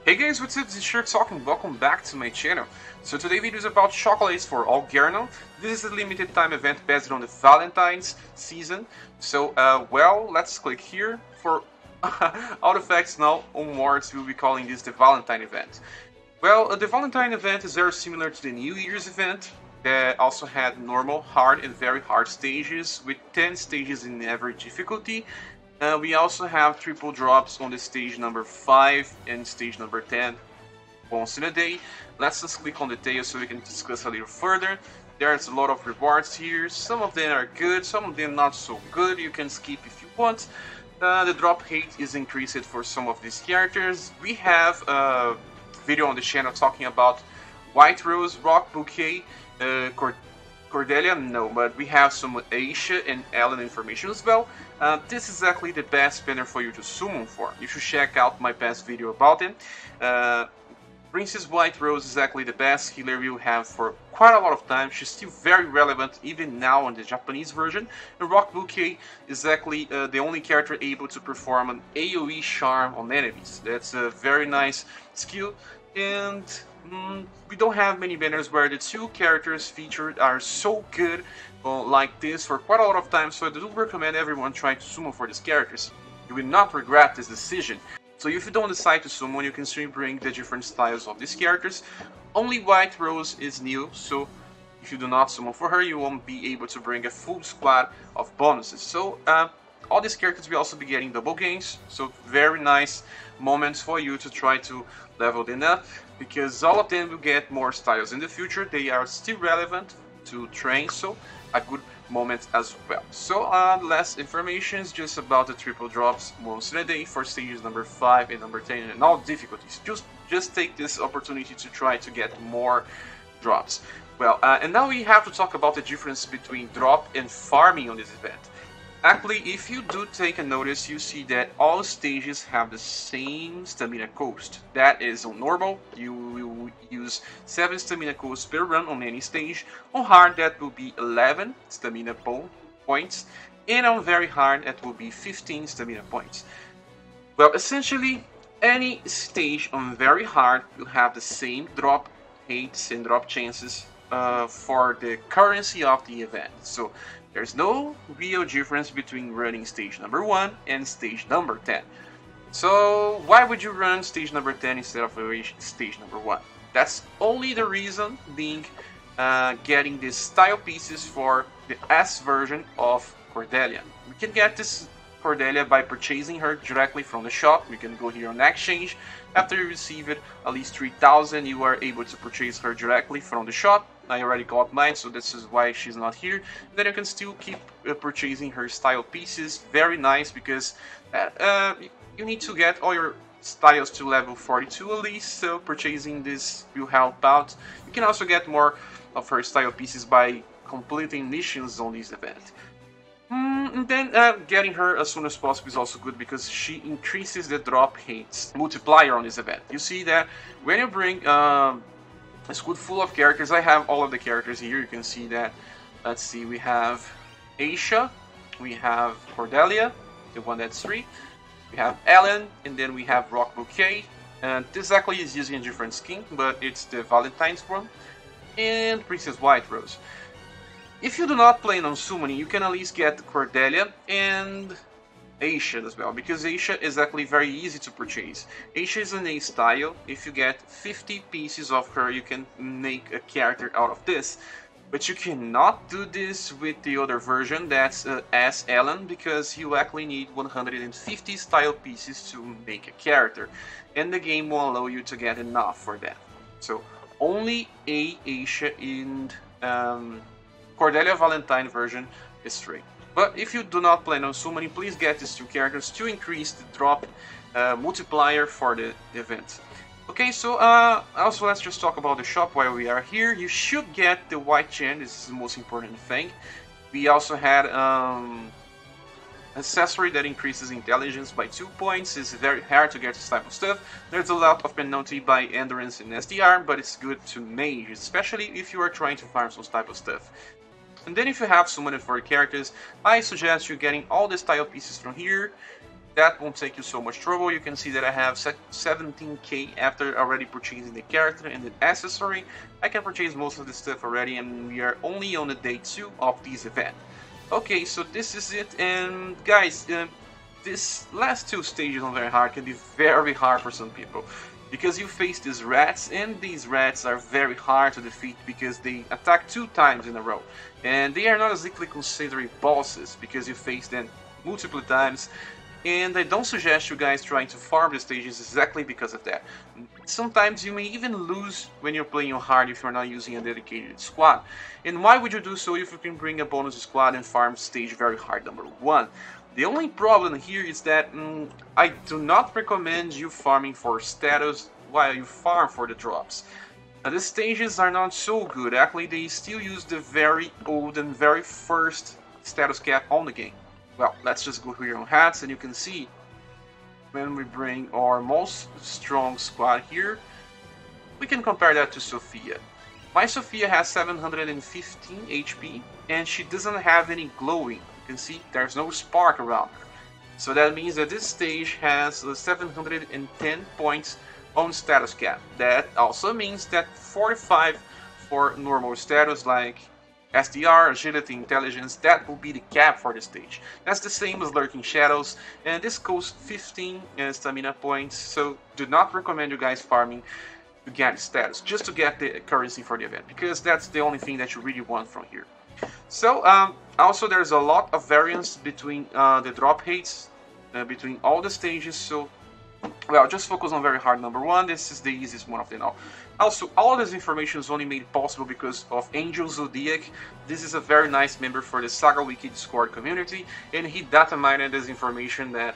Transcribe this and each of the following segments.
Hey guys, what's up? This is ScherBR and welcome back to my channel. So today's video is about chocolates for Algernon. This is a limited time event based on the Valentine's season. So, well, let's click here for all the facts now onwards. We'll be calling this the Valentine event. Well, the Valentine event is very similar to the New Year's event. That also had normal, hard, and very hard stages with 10 stages in every difficulty. We also have triple drops on the stage number 5 and stage number 10 once in a day. Let's just click on details so we can discuss a little further. There's a lot of rewards here. Some of them are good, some of them not so good. You can skip if you want. The drop rate is increased for some of these characters. We have a video on the channel talking about White Rose, Rock Bouquet, Cordelia, no, but we have some Aisha and Ellen information as well. This is exactly the best banner for you to summon for. You should check out my past video about it. Princess White Rose is exactly the best healer we'll have for quite a lot of time. She's still very relevant even now in the Japanese version. And Rock Bouquet is exactly the only character able to perform an AoE charm on enemies. That's a very nice skill, and we don't have many banners where the two characters featured are so good like this for quite a lot of time, so I do recommend everyone try to summon for these characters. You will not regret this decision. So if you don't decide to summon, you can still bring the different styles of these characters. Only White Rose is new, so if you do not summon for her, you won't be able to bring a full squad of bonuses. So all these characters will also be getting double gains, so very nice moments for you to try to level them up, because all of them will get more styles in the future. They are still relevant to train, so a good moment as well. So less information is just about the triple drops once in a day for stages number 5 and number 10 and all difficulties. Just take this opportunity to try to get more drops. Well, and now we have to talk about the difference between drop and farming on this event. Actually, if you do take a notice, you see that all stages have the same stamina cost. That is on normal, you will use 7 stamina costs per run on any stage. On hard, that will be 11 stamina points. And on very hard, that will be 15 stamina points. Well, essentially, any stage on very hard will have the same drop rates and drop chances for the currency of the event. So there's no real difference between running stage number 1 and stage number 10. So why would you run stage number 10 instead of stage number 1? That's only the reason being getting the style pieces for the S version of Cordelia. We can get this Cordelia by purchasing her directly from the shop. We can go here on exchange. After you receive it, at least 3,000, you are able to purchase her directly from the shop. I already got mine, so this is why she's not here. Then you can still keep purchasing her style pieces. Very nice, because you need to get all your styles to level 42 at least, so purchasing this will help out. You can also get more of her style pieces by completing missions on this event. And then getting her as soon as possible is also good, because she increases the drop rates multiplier on this event. You see that when you bring a squad full of characters, I have all of the characters here, you can see that. Let's see, we have Aisha, we have Cordelia, the one that's 3, we have Ellen, and then we have Rock Bouquet. And this actually is using a different skin, but it's the Valentine's one, and Princess White Rose. If you do not plan on summoning, you can at least get Cordelia and Aisha as well, because Aisha is actually very easy to purchase. Aisha is an A style. If you get 50 pieces of her, you can make a character out of this. But you cannot do this with the other version, that's S Ellen, because you actually need 150 style pieces to make a character, and the game won't allow you to get enough for that. So only A Aisha and Cordelia Valentine version is free. But if you do not plan on summoning, please get these 2 characters to increase the drop multiplier for the event. Okay, so also let's just talk about the shop while we are here. You should get the white chain, this is the most important thing. We also had accessory that increases intelligence by 2 points. It's very hard to get this type of stuff. There's a lot of penalty by endurance and SDR, but it's good to mage, especially if you are trying to farm some type of stuff. And then if you have summoned for your characters, I suggest you getting all the style pieces from here. that won't take you so much trouble. You can see that I have 17k after already purchasing the character and the accessory. I can purchase most of the stuff already, and we are only on the day 2 of this event. Okay, so this is it, and guys, this last 2 stages on very hard can be very hard for some people, because you face these rats, and these rats are very hard to defeat because they attack 2 times in a row, and they are not exactly considered bosses because you face them multiple times. And I don't suggest you guys trying to farm the stages exactly because of that. Sometimes you may even lose when you're playing on hard if you're not using a dedicated squad. And why would you do so if you can bring a bonus squad and farm stage very hard number 1? The only problem here is that I do not recommend you farming for status while you farm for the drops. The stages are not so good. Actually, they still use the very old and very first status cap on the game. Well, let's just go here on hats, and you can see when we bring our most strong squad here, we can compare that to Sophia. My Sophia has 715 HP, and she doesn't have any glowing. You can see there's no spark around her. So that means that this stage has 710 points on status cap. That also means that 45 for normal status like SDR, Agility, Intelligence, that will be the cap for the stage. That's the same as Lurking Shadows, and this costs 15 stamina points, so do not recommend you guys farming to get status, just to get the currency for the event, because that's the only thing that you really want from here. So, also there's a lot of variance between the drop heights, between all the stages, so, well, just focus on very hard number 1, this is the easiest one of them all. Also, all this information is only made possible because of Angel Zodiac. This is a very nice member for the SaGa Wiki Discord community, and he data mined this information that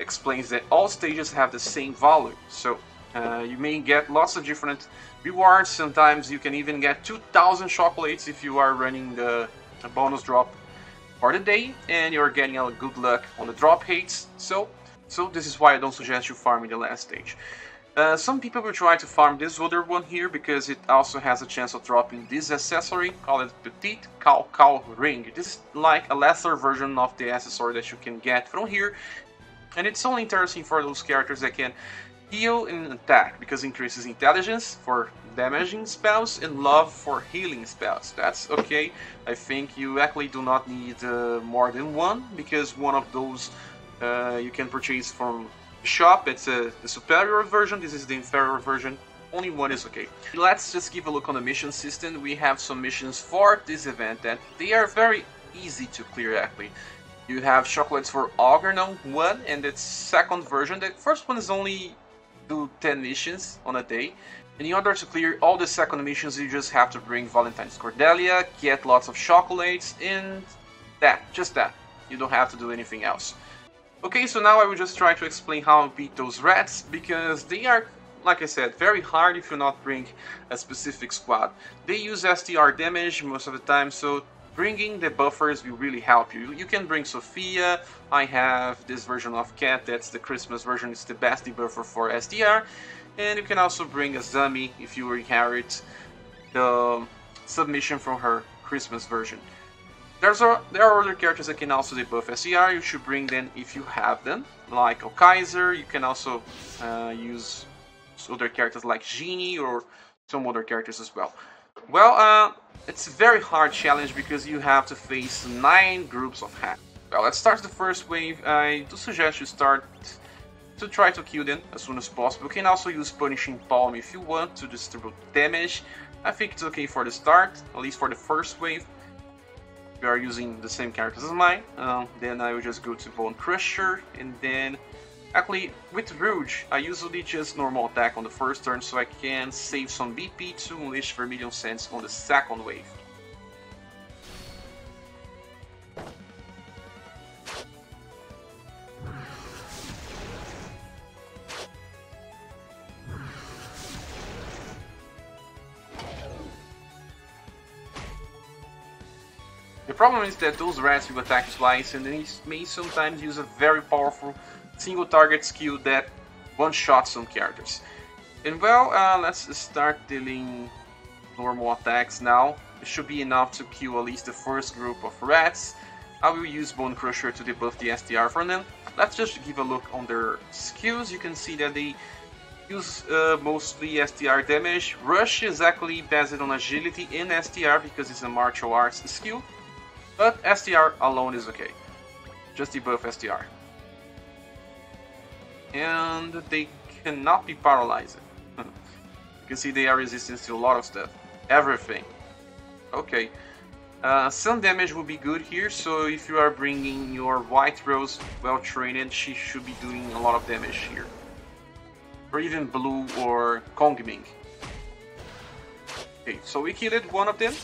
explains that all stages have the same value. So you may get lots of different rewards. Sometimes you can even get 2,000 chocolates if you are running the bonus drop for the day, and you're getting a good luck on the drop heights. So this is why I don't suggest you farming the last stage. Some people will try to farm this other one here because it also has a chance of dropping this accessory called Petite Cal Ring. This is like a lesser version of the accessory that you can get from here, and it's only interesting for those characters that can heal and attack because it increases intelligence for damaging spells and love for healing spells. That's okay. I think you actually do not need more than one, because one of those you can purchase from shop. It's the superior version, this is the inferior version, only one is okay. Let's just give a look on the mission system. We have some missions for this event that they are very easy to clear actually. You have chocolates for Algernon 1 and its second version. The first one is only do 10 missions on a day. And in order to clear all the second missions, you just have to bring Valentine's Cordelia, get lots of chocolates, and just that. You don't have to do anything else. Okay, so now I will just try to explain how I beat those rats, because they are, like I said, very hard if you not bring a specific squad. They use STR damage most of the time, so bringing the buffers will really help you. You can bring Sophia. I have this version of Cat, that's the Christmas version, it's the best debuffer for SDR. And you can also bring a Zami if you inherit the submission from her Christmas version. There are other characters that can also debuff SCR, you should bring them if you have them, like Kaiser. You can also use other characters like Genie or some other characters as well. Well, it's a very hard challenge because you have to face 9 groups of hacks. Well, let's start the first wave. I do suggest you start to try to kill them as soon as possible. You can also use Punishing Palm if you want to distribute damage. I think it's okay for the start, at least for the first wave. We are using the same characters as mine. Then I will just go to Bone Crusher, and then actually with Rouge I usually just normal attack on the first turn so I can save some BP to unleash Vermilion Sands on the second wave. The problem is that those rats will attack twice, and they may sometimes use a very powerful single target skill that one-shots some characters. And well, let's start dealing normal attacks now. It should be enough to kill at least the first group of rats. I will use Bone Crusher to debuff the STR for them. Let's just give a look on their skills. You can see that they use mostly STR damage. Rush is actually based on agility in STR because it's a martial arts skill. But STR alone is okay. Just debuff STR. And they cannot be paralyzed. You can see they are resistant to a lot of stuff. Everything. Okay. Some damage will be good here, so if you are bringing your White Rose well trained, she should be doing a lot of damage here. Or even Blue or Kongming. Okay, so we killed one of them.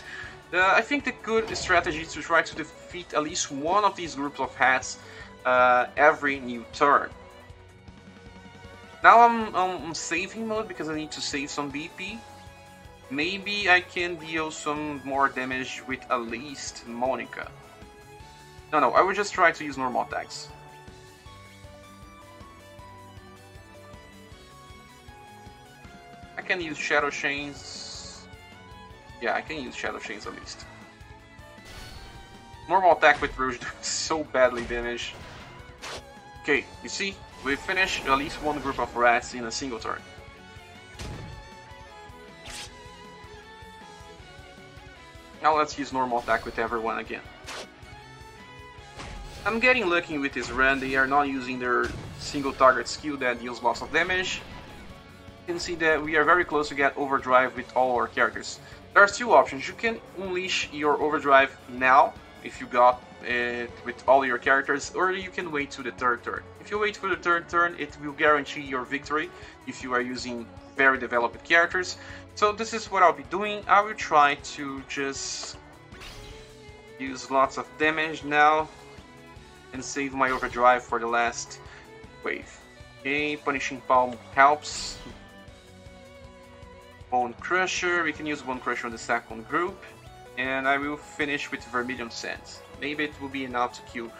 I think the good strategy is to try to defeat at least one of these groups of hats every new turn. Now I'm on saving mode because I need to save some BP. Maybe I can deal some more damage with at least Monica. No, I will just try to use normal attacks. I can use Shadow Chains. Yeah, I can use Shadow Chains at least. Normal attack with Rouge does so badly damage. Okay, you see? We finished at least one group of rats in a single turn. Now let's use normal attack with everyone again. I'm getting lucky with this run. They are not using their single target skill that deals lots of damage. You can see that we are very close to get overdrive with all our characters. There are two options. You can unleash your overdrive now if you got it with all your characters, or you can wait to the third turn. If you wait for the third turn, it will guarantee your victory if you are using very developed characters. So this is what I'll be doing. I will try to just use lots of damage now and save my overdrive for the last wave. Okay, Punishing Palm helps. Bone Crusher, we can use Bone Crusher on the second group. And I will finish with Vermilion Sands. Maybe it will be enough to kill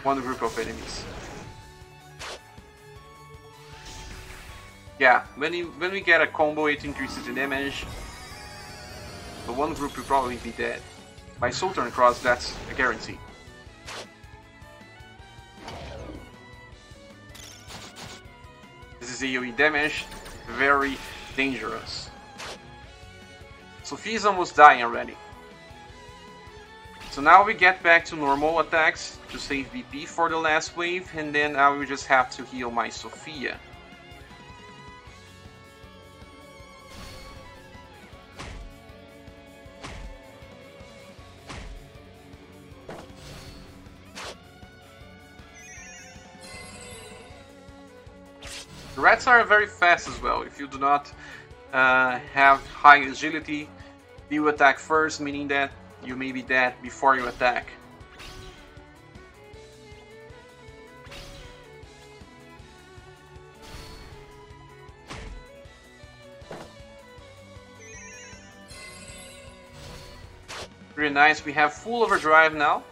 one group of enemies. Yeah, when we get a combo, it increases the damage. The one group will probably be dead. By Soul Turn Cross, that's a guarantee. This is AoE damage, very dangerous. Sophie is almost dying already. So now we get back to normal attacks to save BP for the last wave, and then I will just have to heal my Sophia. The rats are very fast as well. If you do not have high agility, you attack first, meaning that you may be dead before you attack. Very nice, we have full overdrive now.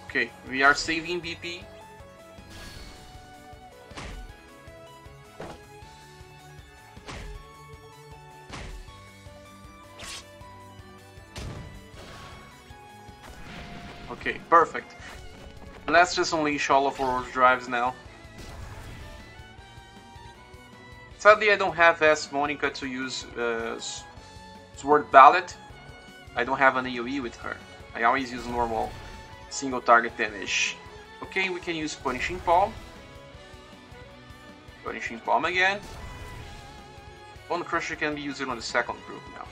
Okay, we are saving BP. Okay, perfect. Let's just unleash all of our overdrives now. Sadly, I don't have as Monica to use Sword Ballet. I don't have an AoE with her. I always use normal single target damage. Okay, we can use Punishing Palm. Punishing Palm again. Bone Crusher can be used on the second group now.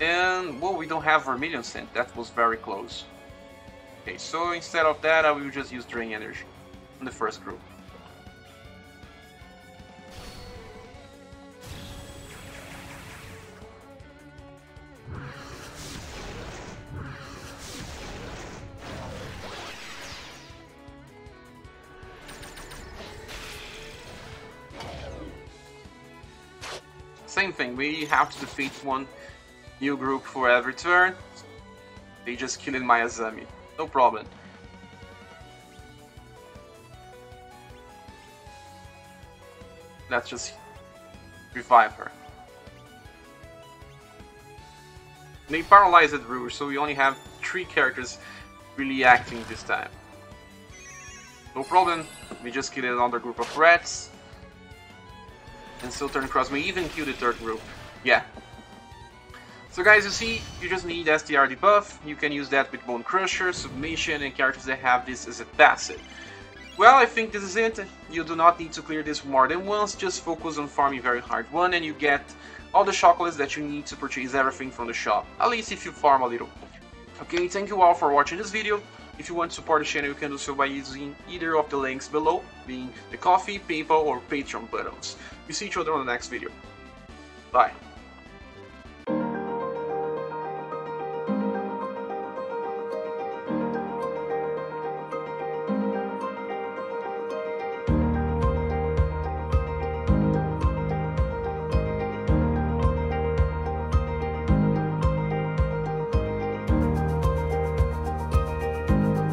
And, well, we don't have Vermilion Scent. That was very close. Okay, so instead of that, I will just use Drain Energy on the first group. Same thing, we have to defeat one new group for every turn. They just killed my Azami. No problem. Let's just revive her. They paralyzed Brewer, so we only have 3 characters really acting this time. No problem, we just killed another group of rats. And so turn cross may even kill the 3rd group. Yeah. So guys, you see, you just need STR debuff. You can use that with Bone Crusher, Submission, and characters that have this as a passive. Well, I think this is it. You do not need to clear this more than once, just focus on farming very hard one and you get all the chocolates that you need to purchase everything from the shop, at least if you farm a little. Okay, thank you all for watching this video. If you want to support the channel, you can do so by using either of the links below, being the Coffee, PayPal or Patreon buttons. We see each other on the next video. Bye.